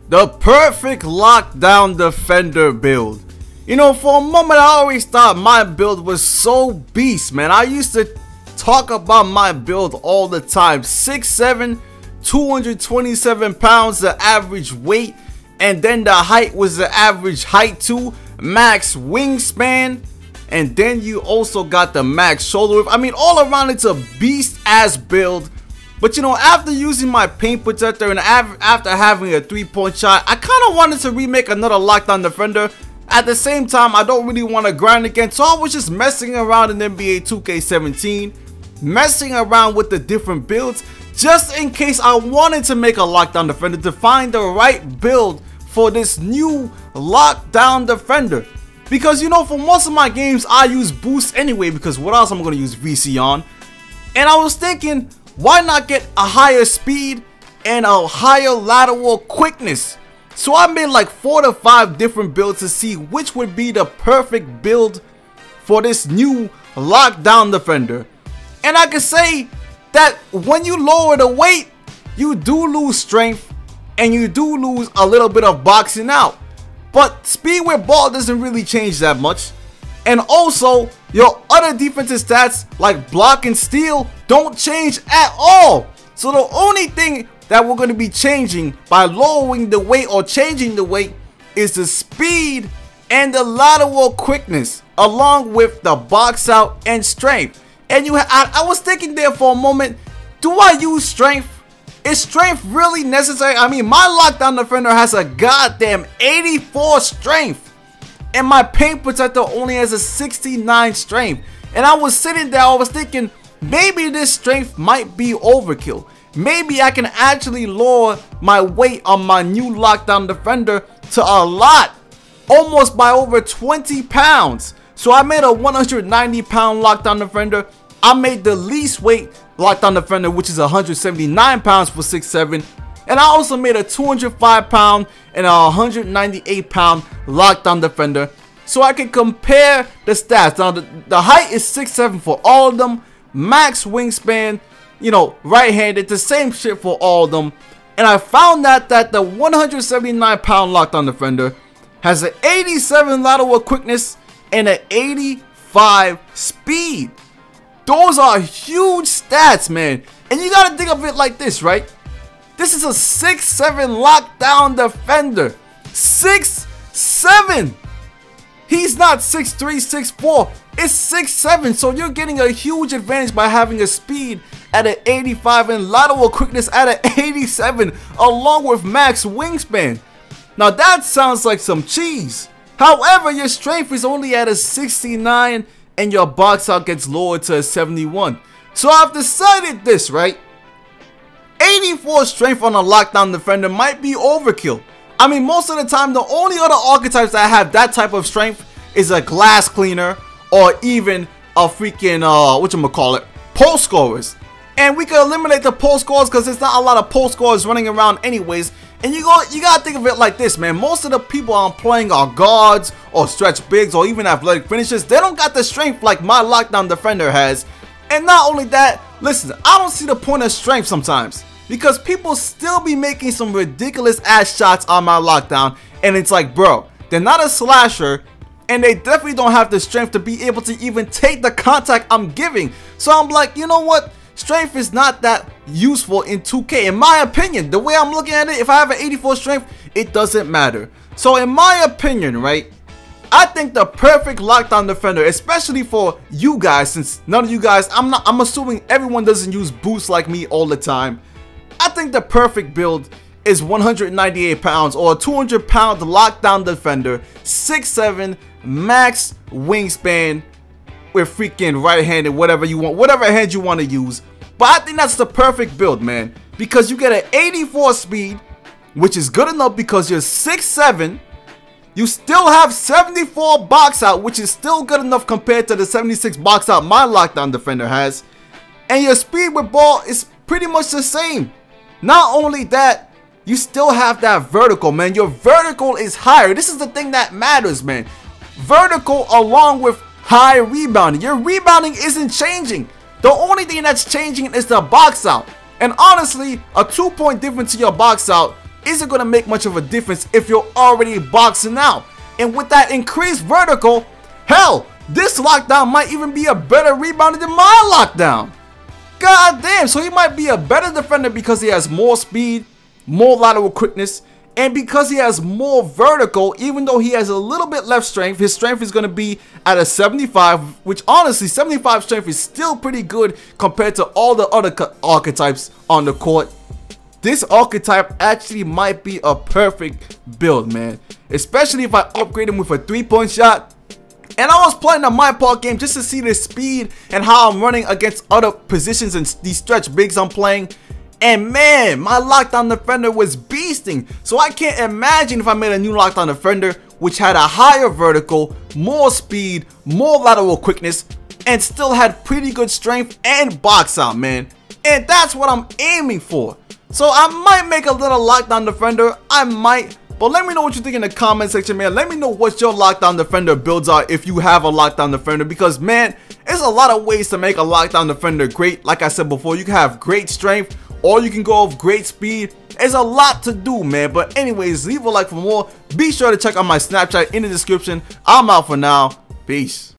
The perfect lockdown defender build. You know, for a moment I always thought my build was so beast, man. I used to talk about my build all the time. 6'7", 227 pounds the average weight, and then the height was the average height too. Max wingspan, and then you also got the max shoulder width. I mean, all around it's a beast ass build. But you know, after using my paint protector and after having a 3-point shot, I kind of wanted to remake another lockdown defender. At the same time, I don't really want to grind again, so I was just messing around in NBA 2K17, messing around with the different builds, just in case I wanted to make a lockdown defender, to find the right build for this new lockdown defender. Because you know, for most of my games I use boost anyway, because what else I'm going to use VC on? And I was thinking, why not get a higher speed and a higher lateral quickness? So I made like 4 to 5 different builds to see which would be the perfect build for this new lockdown defender. And I can say that when you lower the weight, you do lose strength and you do lose a little bit of boxing out. But speed with ball doesn't really change that much. And also, your other defensive stats like block and steal don't change at all. So the only thing that we're going to be changing by lowering the weight or changing the weight is the speed and the lateral quickness, along with the box out and strength. And I was thinking there for a moment, do I use strength? Is strength really necessary? I mean, my lockdown defender has a goddamn 84 strength. And my paint protector only has a 69 strength. And I was sitting there, I was thinking, maybe this strength might be overkill. Maybe I can actually lower my weight on my new lockdown defender to a lot. Almost by over 20 pounds. So I made a 190 pound lockdown defender. I made the least weight lockdown defender, which is 179 pounds for 6'7". And I also made a 205 pound and a 198 pound lockdown defender, so I can compare the stats. Now the height is 6'7" for all of them. Max wingspan, you know, right-handed, the same shit for all of them. And I found that the 179 pound lockdown defender has an 87 lateral quickness and an 85 speed. Those are huge stats, man. And you gotta think of it like this, right? This is a 6'7" lockdown defender. 6'7". He's not 6'3", 6'4". It's 6'7". So you're getting a huge advantage by having a speed at an 85 and lateral quickness at an 87, along with max wingspan. Now that sounds like some cheese. However, your strength is only at a 69 and your box out gets lowered to a 71. So I've decided this, right? 84 strength on a lockdown defender might be overkill. I mean, most of the time, the only other archetypes that have that type of strength is a glass cleaner or even a freaking, whatchamacallit, post scorers. And we can eliminate the post scorers because there's not a lot of post scorers running around anyways. And you gotta think of it like this, man. Most of the people I'm playing are guards or stretch bigs or even athletic finishers. They don't got the strength like my lockdown defender has. And not only that, listen, I don't see the point of strength sometimes, because people still be making some ridiculous ass shots on my lockdown, and it's like, bro, they're not a slasher, and they definitely don't have the strength to be able to even take the contact I'm giving. So I'm like, you know what? Strength is not that useful in 2K. In my opinion, the way I'm looking at it, if I have an 84 strength, it doesn't matter. So in my opinion, right, I think the perfect lockdown defender, especially for you guys, since none of you guys, I'm assuming everyone doesn't use boosts like me all the time. I think the perfect build is 198 pounds or a 200 pound lockdown defender, 6'7", max wingspan with freaking right-handed, whatever you want, whatever hand you want to use. But I think that's the perfect build, man, because you get an 84 speed, which is good enough because you're 6'7". You still have 74 box out, which is still good enough compared to the 76 box out my lockdown defender has. And your speed with ball is pretty much the same. Not only that, you still have that vertical, man. Your vertical is higher. This is the thing that matters, man. Vertical along with high rebounding. Your rebounding isn't changing. The only thing that's changing is the box out. And honestly, a 2-point difference to your box out isn't going to make much of a difference if you're already boxing out. And with that increased vertical, hell, this lockdown might even be a better rebounder than my lockdown. God damn, so he might be a better defender because he has more speed, more lateral quickness, and because he has more vertical. Even though he has a little bit less strength, his strength is going to be at a 75, which honestly 75 strength is still pretty good compared to all the other archetypes on the court. This archetype actually might be a perfect build, man, especially if I upgrade him with a 3-point shot. And I was playing the My Park game just to see the speed and how I'm running against other positions and these stretch bigs I'm playing. And man, my lockdown defender was beasting. So I can't imagine if I made a new lockdown defender which had a higher vertical, more speed, more lateral quickness, and still had pretty good strength and box out, man. And that's what I'm aiming for. So I might make a little lockdown defender, I might. But let me know what you think in the comment section, man. Let me know what your lockdown defender builds are if you have a lockdown defender. Because, man, there's a lot of ways to make a lockdown defender great. Like I said before, you can have great strength or you can go with great speed. There's a lot to do, man. But anyways, leave a like for more. Be sure to check out my Snapchat in the description. I'm out for now. Peace.